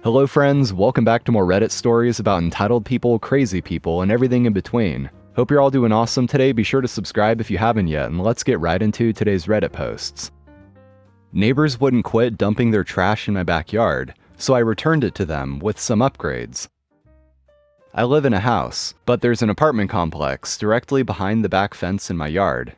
Hello friends, welcome back to more Reddit stories about entitled people, crazy people, and everything in between. Hope you're all doing awesome today. Be sure to subscribe if you haven't yet, and let's get right into today's Reddit posts. Neighbors wouldn't quit dumping their trash in my backyard, so I returned it to them with some upgrades. I live in a house, but there's an apartment complex directly behind the back fence in my yard.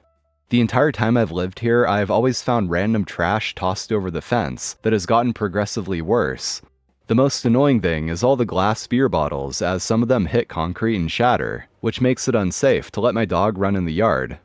The entire time I've lived here, I've always found random trash tossed over the fence that has gotten progressively worse. The most annoying thing is all the glass beer bottles, as some of them hit concrete and shatter, which makes it unsafe to let my dog run in the yard.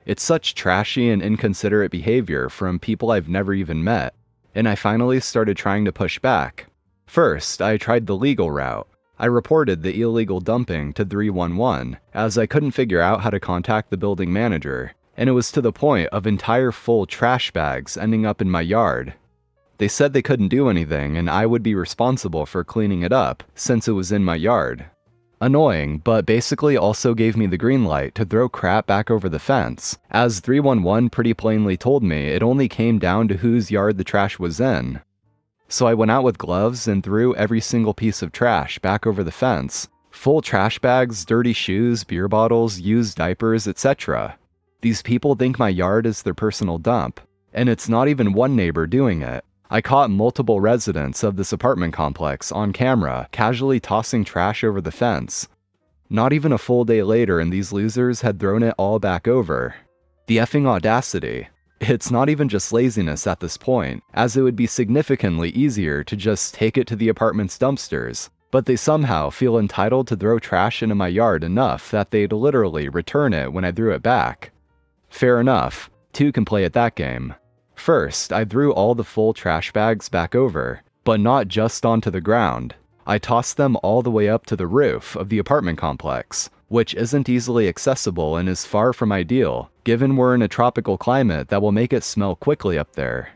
It's such trashy and inconsiderate behavior from people I've never even met, and I finally started trying to push back. First, I tried the legal route. I reported the illegal dumping to 311, as I couldn't figure out how to contact the building manager, and it was to the point of entire full trash bags ending up in my yard. They said they couldn't do anything and I would be responsible for cleaning it up, since it was in my yard. Annoying, but basically also gave me the green light to throw crap back over the fence, as 311 pretty plainly told me it only came down to whose yard the trash was in. So I went out with gloves and threw every single piece of trash back over the fence. Full trash bags, dirty shoes, beer bottles, used diapers, etc. These people think my yard is their personal dump, and it's not even one neighbor doing it. I caught multiple residents of this apartment complex on camera casually tossing trash over the fence. Not even a full day later and these losers had thrown it all back over. The effing audacity. It's not even just laziness at this point, as it would be significantly easier to just take it to the apartment's dumpsters, but they somehow feel entitled to throw trash into my yard enough that they'd literally return it when I threw it back. Fair enough, two can play at that game. First, I threw all the full trash bags back over, but not just onto the ground. I tossed them all the way up to the roof of the apartment complex, which isn't easily accessible and is far from ideal, given we're in a tropical climate that will make it smell quickly up there.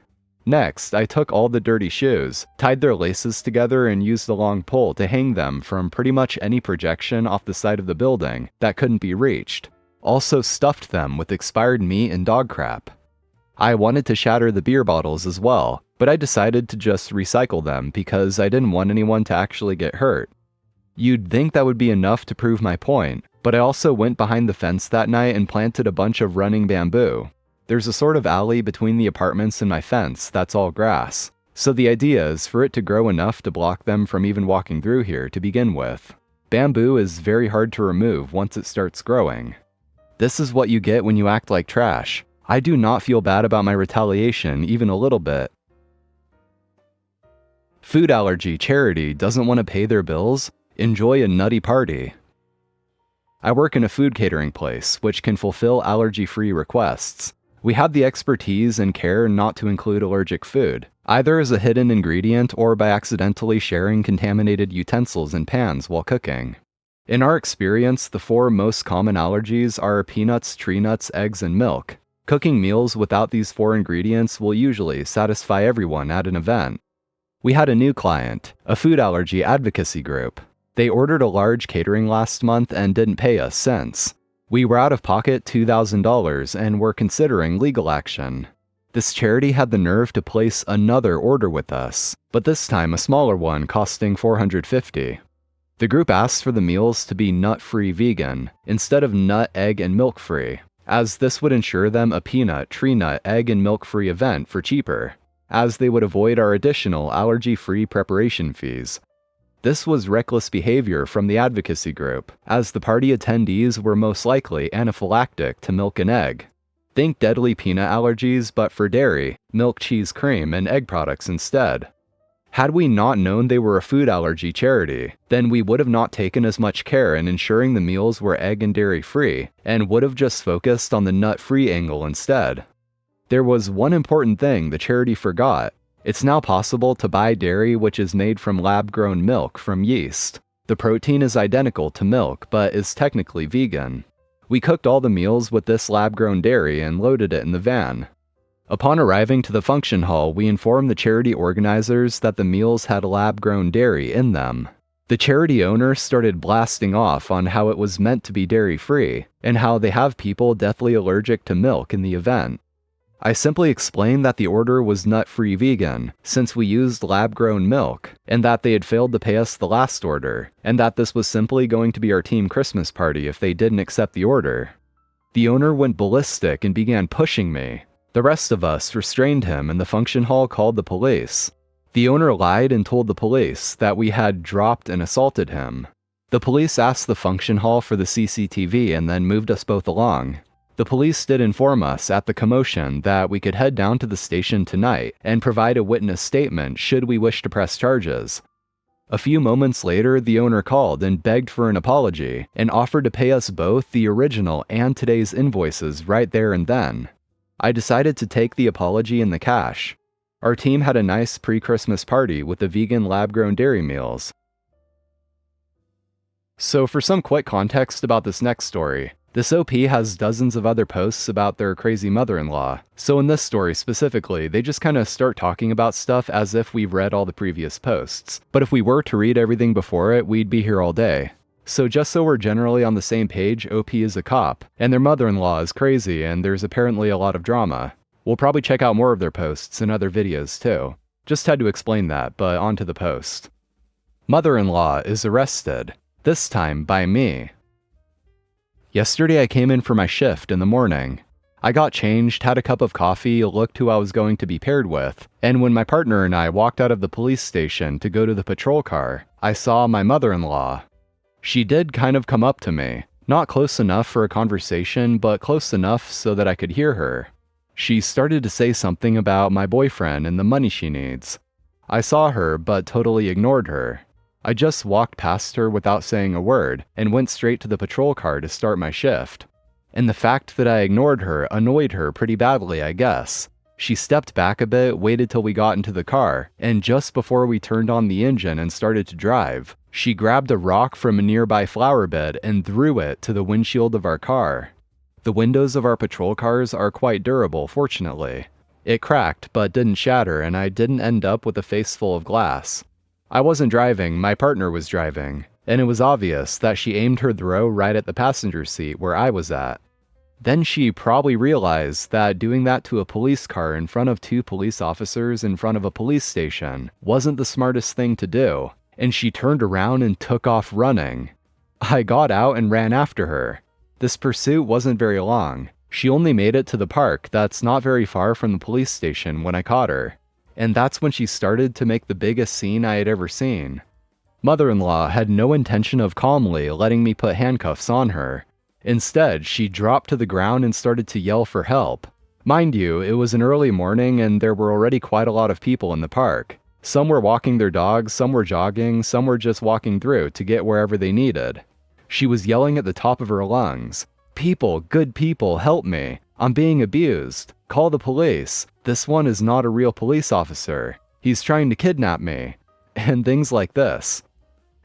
Next, I took all the dirty shoes, tied their laces together and used a long pole to hang them from pretty much any projection off the side of the building that couldn't be reached. Also stuffed them with expired meat and dog crap. I wanted to shatter the beer bottles as well, but I decided to just recycle them because I didn't want anyone to actually get hurt. You'd think that would be enough to prove my point, but I also went behind the fence that night and planted a bunch of running bamboo. There's a sort of alley between the apartments and my fence that's all grass, so the idea is for it to grow enough to block them from even walking through here to begin with. Bamboo is very hard to remove once it starts growing. This is what you get when you act like trash. I do not feel bad about my retaliation even a little bit. Food allergy charity doesn't want to pay their bills? Enjoy a nutty party. I work in a food catering place, which can fulfill allergy-free requests. We have the expertise and care not to include allergic food, either as a hidden ingredient or by accidentally sharing contaminated utensils and pans while cooking. In our experience, the four most common allergies are peanuts, tree nuts, eggs, and milk. Cooking meals without these four ingredients will usually satisfy everyone at an event. We had a new client, a food allergy advocacy group. They ordered a large catering last month and didn't pay us since. We were out of pocket $2,000 and were considering legal action. This charity had the nerve to place another order with us, but this time a smaller one costing $450. The group asked for the meals to be nut-free vegan, instead of nut, egg, and milk-free, as this would ensure them a peanut, tree nut, egg, and milk-free event for cheaper, as they would avoid our additional allergy-free preparation fees. This was reckless behavior from the advocacy group, as the party attendees were most likely anaphylactic to milk and egg. Think deadly peanut allergies, but for dairy, milk, cheese, cream, and egg products instead. Had we not known they were a food allergy charity, then we would have not taken as much care in ensuring the meals were egg and dairy free, and would have just focused on the nut-free angle instead. There was one important thing the charity forgot. It's now possible to buy dairy which is made from lab-grown milk from yeast. The protein is identical to milk, but is technically vegan. We cooked all the meals with this lab-grown dairy and loaded it in the van. Upon arriving to the function hall, we informed the charity organizers that the meals had lab-grown dairy in them. The charity owner started blasting off on how it was meant to be dairy-free, and how they have people deathly allergic to milk in the event. I simply explained that the order was nut-free vegan, since we used lab-grown milk, and that they had failed to pay us the last order, and that this was simply going to be our team Christmas party if they didn't accept the order. The owner went ballistic and began pushing me. The rest of us restrained him and the function hall called the police. The owner lied and told the police that we had dropped and assaulted him. The police asked the function hall for the CCTV and then moved us both along. The police did inform us at the commotion that we could head down to the station tonight and provide a witness statement should we wish to press charges. A few moments later, the owner called and begged for an apology and offered to pay us both the original and today's invoices right there and then. I decided to take the apology in the cash. Our team had a nice pre-Christmas party with the vegan lab-grown dairy meals. So for some quick context about this next story, this OP has dozens of other posts about their crazy mother-in-law. So in this story specifically, they just kind of start talking about stuff as if we've read all the previous posts. But if we were to read everything before it, we'd be here all day. So just so we're generally on the same page, OP is a cop, and their mother-in-law is crazy, and there's apparently a lot of drama. We'll probably check out more of their posts and other videos too. Just had to explain that, but on to the post. Mother-in-law is arrested, this time by me. Yesterday I came in for my shift in the morning. I got changed, had a cup of coffee, looked who I was going to be paired with, and when my partner and I walked out of the police station to go to the patrol car, I saw my mother-in-law. She did kind of come up to me, not close enough for a conversation, but close enough so that I could hear her. She started to say something about my boyfriend and the money she needs. I saw her, but totally ignored her. I just walked past her without saying a word and went straight to the patrol car to start my shift. And the fact that I ignored her annoyed her pretty badly, I guess. She stepped back a bit, waited till we got into the car, and just before we turned on the engine and started to drive, she grabbed a rock from a nearby flower bed and threw it to the windshield of our car. The windows of our patrol cars are quite durable, fortunately. It cracked, but didn't shatter, and I didn't end up with a face full of glass. I wasn't driving, my partner was driving, and it was obvious that she aimed her throw right at the passenger seat where I was at. Then she probably realized that doing that to a police car in front of 2 police officers in front of a police station wasn't the smartest thing to do, and she turned around and took off running. I got out and ran after her. This pursuit wasn't very long. She only made it to the park that's not very far from the police station when I caught her. And that's when she started to make the biggest scene I had ever seen. Mother-in-law had no intention of calmly letting me put handcuffs on her. Instead, she dropped to the ground and started to yell for help. Mind you, it was an early morning and there were already quite a lot of people in the park. Some were walking their dogs, some were jogging, some were just walking through to get wherever they needed. She was yelling at the top of her lungs, "People, good people, help me. I'm being abused. Call the police. This one is not a real police officer. He's trying to kidnap me." And things like this.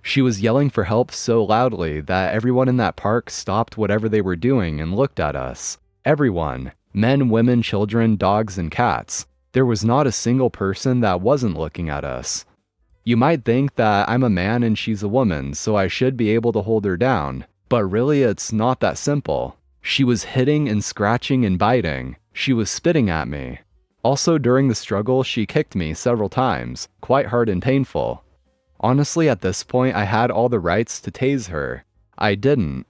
She was yelling for help so loudly that everyone in that park stopped whatever they were doing and looked at us. Everyone. Men, women, children, dogs, and cats. There was not a single person that wasn't looking at us. You might think that I'm a man and she's a woman, so I should be able to hold her down. But really, it's not that simple. She was hitting and scratching and biting. She was spitting at me. Also, during the struggle, she kicked me several times, quite hard and painful. Honestly, at this point, I had all the rights to tase her. I didn't.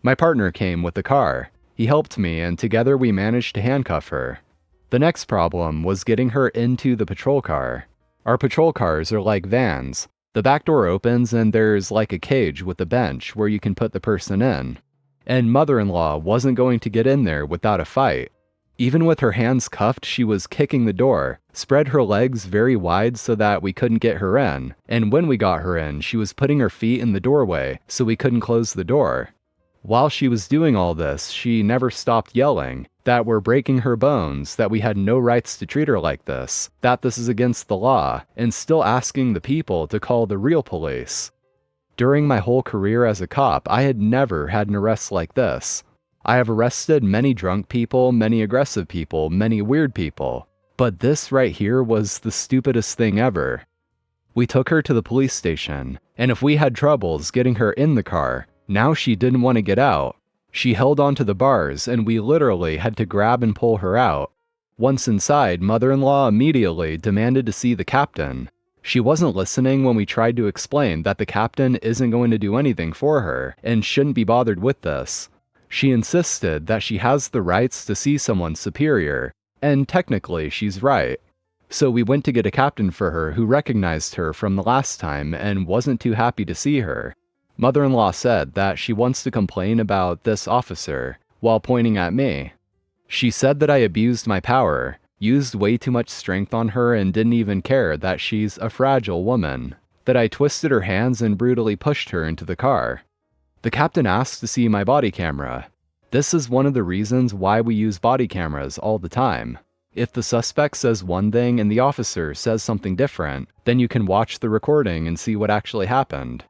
My partner came with the car. He helped me, and together we managed to handcuff her. The next problem was getting her into the patrol car. Our patrol cars are like vans. The back door opens and there's like a cage with a bench where you can put the person in. And mother-in-law wasn't going to get in there without a fight. Even with her hands cuffed, she was kicking the door, spread her legs very wide so that we couldn't get her in, and when we got her in, she was putting her feet in the doorway so we couldn't close the door. While she was doing all this, she never stopped yelling that we're breaking her bones, that we had no rights to treat her like this, that this is against the law, and still asking the people to call the real police. During my whole career as a cop, I had never had an arrest like this. I have arrested many drunk people, many aggressive people, many weird people, but this right here was the stupidest thing ever. We took her to the police station, and if we had troubles getting her in the car, now she didn't want to get out. She held onto the bars, and we literally had to grab and pull her out. Once inside, mother-in-law immediately demanded to see the captain. She wasn't listening when we tried to explain that the captain isn't going to do anything for her and shouldn't be bothered with this. She insisted that she has the rights to see someone superior, and technically she's right. So we went to get a captain for her who recognized her from the last time and wasn't too happy to see her. Mother-in-law said that she wants to complain about this officer, while pointing at me. She said that I abused my power, used way too much strength on her and didn't even care that she's a fragile woman, that I twisted her hands and brutally pushed her into the car. The captain asked to see my body camera. This is one of the reasons why we use body cameras all the time. If the suspect says one thing and the officer says something different, then you can watch the recording and see what actually happened.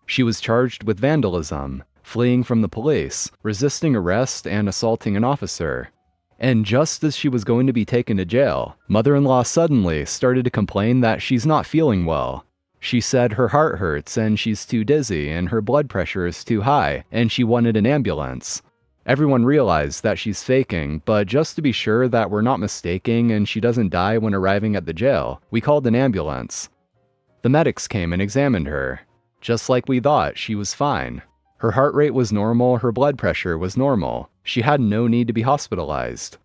She was charged with vandalism, fleeing from the police, resisting arrest, and assaulting an officer. And just as she was going to be taken to jail, mother-in-law suddenly started to complain that she's not feeling well. She said her heart hurts and she's too dizzy and her blood pressure is too high and she wanted an ambulance. Everyone realized that she's faking, but just to be sure that we're not mistaking and she doesn't die when arriving at the jail, we called an ambulance. The medics came and examined her. Just like we thought, she was fine. Her heart rate was normal, her blood pressure was normal. She had no need to be hospitalized.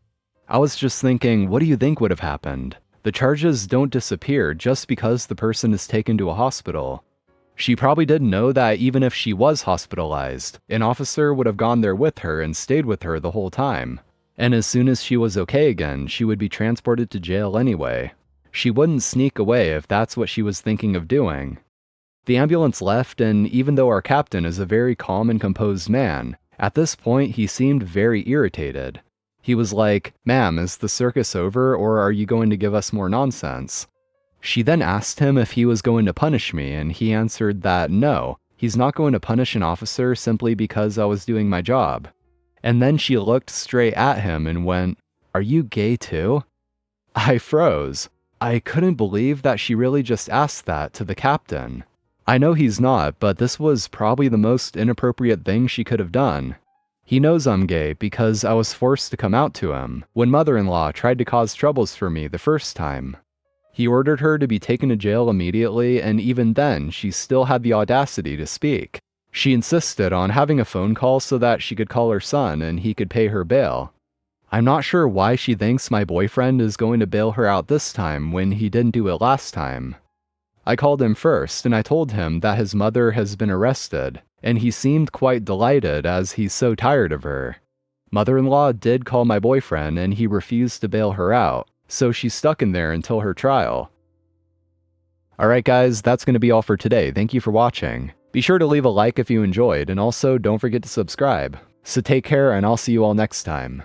I was just thinking, what do you think would have happened? The charges don't disappear just because the person is taken to a hospital. She probably didn't know that even if she was hospitalized, an officer would have gone there with her and stayed with her the whole time. And as soon as she was okay again, she would be transported to jail anyway. She wouldn't sneak away if that's what she was thinking of doing. The ambulance left, and even though our captain is a very calm and composed man, at this point he seemed very irritated. He was like, "Ma'am, is the circus over, or are you going to give us more nonsense?" She then asked him if he was going to punish me, and he answered that no, he's not going to punish an officer simply because I was doing my job. And then she looked straight at him and went, "Are you gay too?" I froze. I couldn't believe that she really just asked that to the captain. I know he's not, but this was probably the most inappropriate thing she could have done. He knows I'm gay because I was forced to come out to him when mother-in-law tried to cause troubles for me the first time. He ordered her to be taken to jail immediately, and even then, she still had the audacity to speak. She insisted on having a phone call so that she could call her son and he could pay her bail. I'm not sure why she thinks my boyfriend is going to bail her out this time when he didn't do it last time. I called him first, and I told him that his mother has been arrested, and he seemed quite delighted as he's so tired of her. Mother-in-law did call my boyfriend, and he refused to bail her out, so she's stuck in there until her trial. Alright guys, that's going to be all for today. Thank you for watching. Be sure to leave a like if you enjoyed, and also don't forget to subscribe. So take care, and I'll see you all next time.